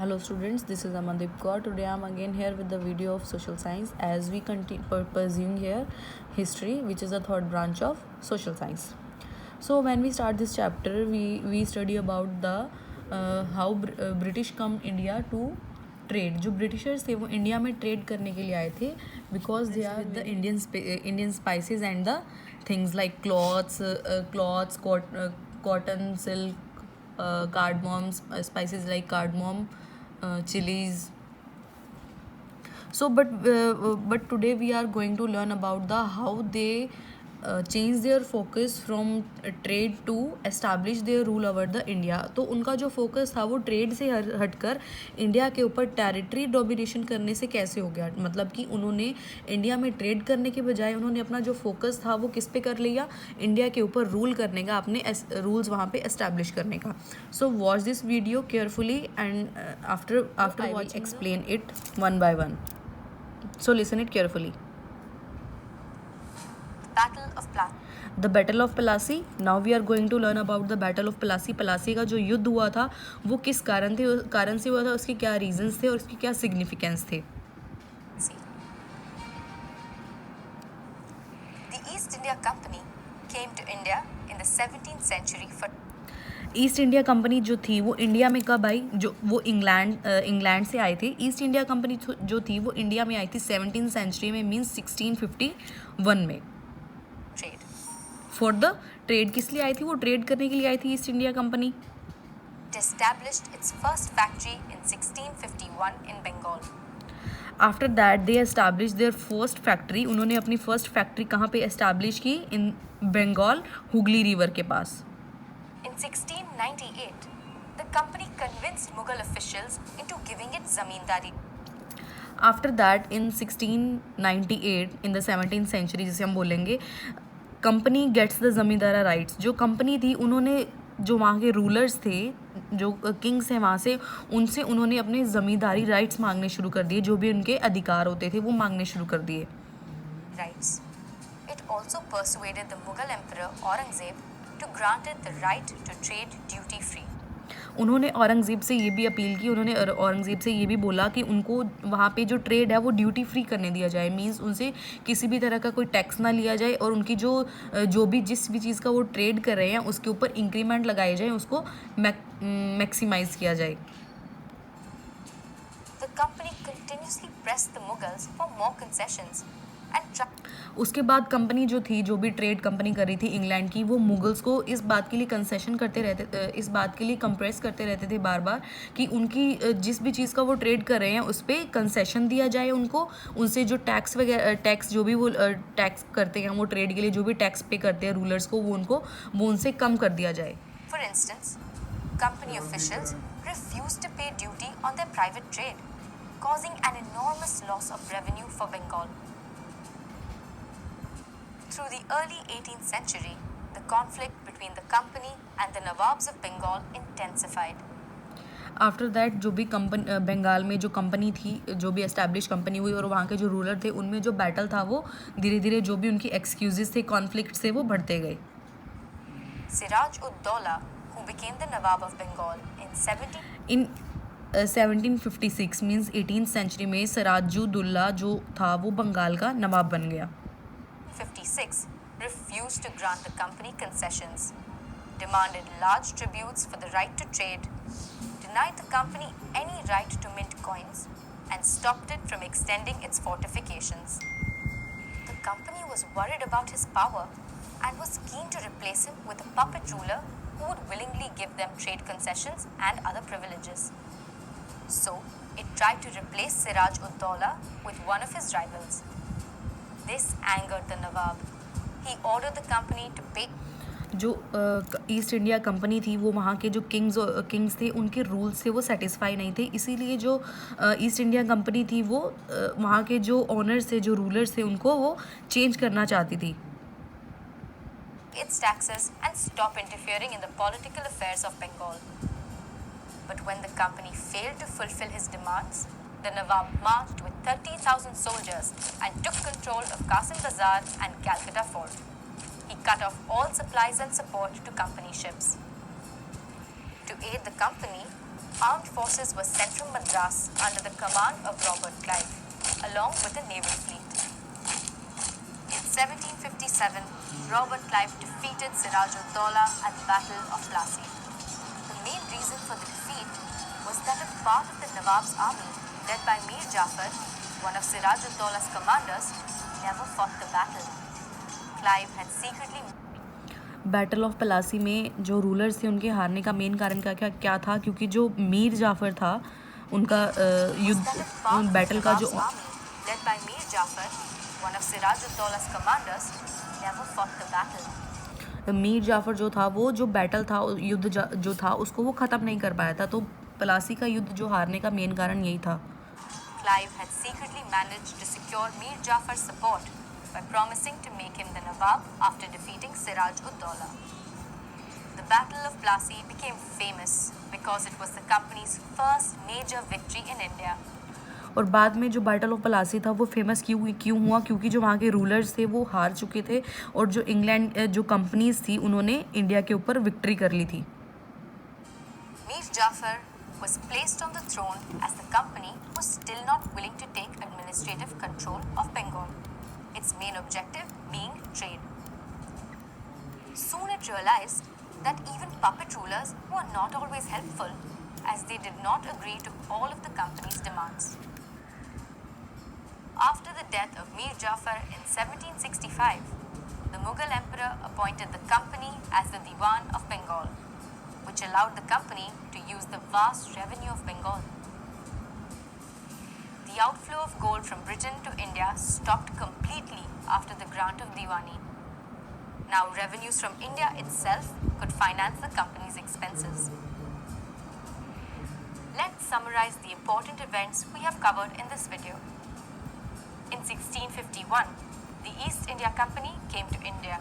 Hello students, this is Amandeep Kaur. Today I am again here with the video of social science as we continue pursuing here history, which is the third branch of social science. So when we start this chapter, we study about the how British come India to trade. जो Britishers थे वो India में trade करने के लिए आए थे because they are the Indian spices and the things like clothes cotton silk cardamom, spices like cardamom, chilies. So but today we are going to learn about the how they change their focus from trade to establish their rule over the India. तो उनका जो focus था वो trade से हटकर India के ऊपर territory domination करने से कैसे हो गया. मतलब कि उन्होंने इंडिया में ट्रेड करने के बजाय उन्होंने अपना जो फोकस था वो किस पे कर लिया, इंडिया के ऊपर रूल करने का, अपने रूल्स वहाँ पे एस्टैब्लिश करने का. So watch this video carefully and after watch explain it one by one. So listen it carefully. The Battle of Plassey. Now we are going to learn about the Battle of Plassey. Plassey का जो युद्ध हुआ था वो किस कारण से हुआ था, उसके क्या रीजंस थे और उसके क्या सिग्निफिकेंस थे. The East India Company came to India in the 17th century for east India company जो थी वो इंडिया में कब आई, जो वो इंग्लैंड से आए थे. ईस्ट इंडिया कंपनी जो थी वो इंडिया में आई थी 17th सेंचुरी में, मीन्स 1651 में. trade. For the trade. किस लिए आई थी वो? ट्रेड करने के लिए आई थी east India company. It established its first factory in 1651 in Bengal. After that they establish there first factory. उन्होंने अपनी फर्स्ट फैक्ट्री कहाँ पे एस्टैब्लिश की? इन बंगाल, हुगली रिवर के पास. In 1698, the company convinced Mughal officials into giving it zamindari. After that in 1698 in the 17th century जिसे हम बोलेंगे, company gets the zamindari rights. जो कंपनी थी उन्होंने जो वहाँ के रूलर्स थे, जो किंग्स हैं वहाँ से, उनसे उन्होंने अपने ज़मींदारी राइट्स मांगने शुरू कर दिए. जो भी उनके अधिकार होते थे वो मांगने शुरू कर दिए. Rights. It also persuaded the Mughal emperor Aurangzeb to grant it the right to trade duty free. उन्होंने औरंगज़ेब से ये भी अपील की, उन्होंने औरंगज़ेब से ये भी बोला कि उनको वहाँ पे जो ट्रेड है वो ड्यूटी फ्री करने दिया जाए. मींस उनसे किसी भी तरह का कोई टैक्स ना लिया जाए और उनकी जो भी जिस भी चीज़ का वो ट्रेड कर रहे हैं उसके ऊपर इंक्रीमेंट लगाए जाए, उसको मैक्सिमाइज किया जाए. The company continuously pressed the Mughals for more concessions and उसके बाद कंपनी जो थी, जो भी ट्रेड कंपनी कर रही थी इंग्लैंड की, वो मुगल्स को इस बात के लिए कंसेशन करते रहते, इस बात के लिए कंप्रेस करते रहते थे बार बार कि उनकी जिस भी चीज़ का वो ट्रेड कर रहे हैं उस पर कंसेशन दिया जाए उनको. उनसे जो टैक्स वगैरह टैक्स जो भी वो टैक्स करते हैं, वो ट्रेड के लिए जो भी टैक्स पे करते हैं रूलर्स को, वो उनसे कम कर दिया जाए. For instance, company officials refused to pay duty on their private trade, causing an enormous loss of revenue for Bengal. Through the early 18th century, the conflict between the company and the Nawabs of Bengal intensified. After that जो भी बंगाल में जो company थी, जो भी establish company हुई और वहाँ के जो रूलर थे, उनमें जो बैटल था वो धीरे धीरे जो भी उनकी एक्सक्यूजेस थे, कॉन्फ्लिक्ट थे, वो बढ़ते गए. Siraj ud Dowla, who became the Nawab of Bengal in 1756 means 18th century में सिराजुद्दौला जो था वो बंगाल का नवाब बन गया. 56 refused to grant the company concessions, demanded large tributes for the right to trade, denied the company any right to mint coins, and stopped it from extending its fortifications. The company was worried about his power and was keen to replace him with a puppet ruler who would willingly give them trade concessions and other privileges. So, it tried to replace Siraj ud Dowla with one of his rivals. This angered the Nawab. He ordered the company to pay. जो east India company थी वो वहाँ के जो Kings थे उनके rules से वो सेटिस्फाई नहीं थे. इसीलिए जो ईस्ट इंडिया कंपनी थी वो वहाँ के जो ओनर्स थे, जो रूलर्स थे, उनको वो चेंज करना चाहती थी. Its taxes and stop interfering in the political affairs of Bengal. But when the company failed to fulfill his demands, the Nawab marched with 30,000 soldiers and took control of Qasim Bazar and Calcutta Fort. He cut off all supplies and support to company ships. To aid the company, Armed forces were sent from Madras under the command of Robert Clive, along with a naval fleet. In 1757, Robert Clive defeated Siraj-ud-Daulah at the Battle of Plassey. The main reason for the defeat was that a part of the Nawab's army, led by Mir Jafar, one of Siraj-ud-Daulah's commanders, never fought the battle. Clive had secretly battle of Plassey में जो rulers थे उनके हारने का main कारण क्या था, क्योंकि जो मीर जाफ़र था उनका युद्ध बैटल का जो led by Mir Jafar, one of Siraj-ud-Daulah's commanders, never fought the battle. Mir Jafar जो था वो जो बैटल था युद्ध जो था उसको वो ख़त्म नहीं कर पाया था, तो पलासी का युद्ध जो हारने का मेन कारण यही था. Clive had secretly managed to secure Mir Jafar's support by promising to make him the Nawab after defeating Siraj-ud-Daulah. The Battle of Plassey became famous because it was the company's first major victory in India. और बाद में जो battle of Palasi था वो famous क्यों हुआ, क्योंकि जो वहाँ के रूलर्स थे वो हार चुके थे और जो इंग्लैंड जो कंपनीज थी उन्होंने इंडिया के ऊपर विक्ट्री कर ली थी. Mir Jafar was placed on the throne as the company was still not willing to take administrative control of Bengal, its main objective being trade. Soon it realized that even puppet rulers were not always helpful, as they did not agree to all of the company's demands. After the death of Mir Jafar in 1765, the Mughal emperor appointed the company as the Diwan of Bengal, which allowed the company to use the vast revenue of Bengal. The outflow of gold from Britain to India stopped completely after the grant of Diwani. Now revenues from India itself could finance the company's expenses. Let's summarize the important events we have covered in this video. In 1651, the East India Company came to India.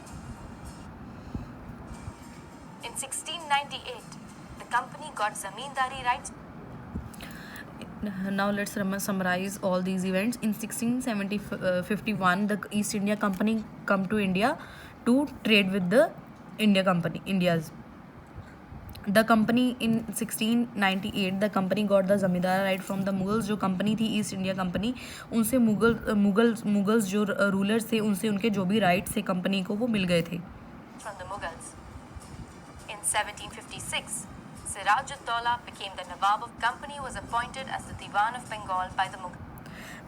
In 1698, the company got zamindari rights. Now let's summarize all these events. In 1651, the East India Company come to India to trade with the India's. The company in 1698 the company got the zamindar right from the Mughals. जो company थी east India company, उनसे Mughals जो rulers थे उनसे उनके जो भी rights थे कंपनी को वो मिल गए थे. From the Mughals. In 1756, Siraj-ud-Daulah became the Nawab of company, was appointed as the Diwan of Bengal by the Mughals.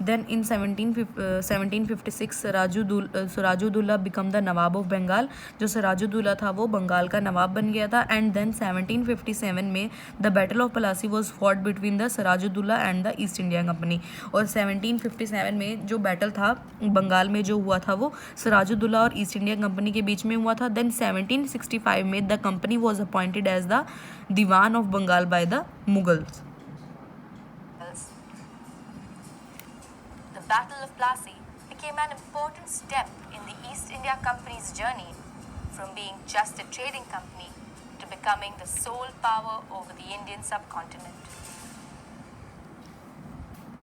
Then in 1756 Siraj-ud-Daulah become the Nawab of Bengal. जो Siraj-ud-Daulah था वो बंगाल का नवाब बन गया था. And then 1757 में the Battle of Plassey was fought between the Siraj-ud-Daulah and the East India Company. और 1757 में जो बैटल था बंगाल में जो हुआ था वो Siraj-ud-Daulah और ईस्ट इंडिया कंपनी के बीच में हुआ था. Then 1765 में the company was appointed as the Diwan of Bengal by the Mughals. The Battle of Plassey became an important step in the East India Company's journey from being just a trading company to becoming the sole power over the Indian subcontinent.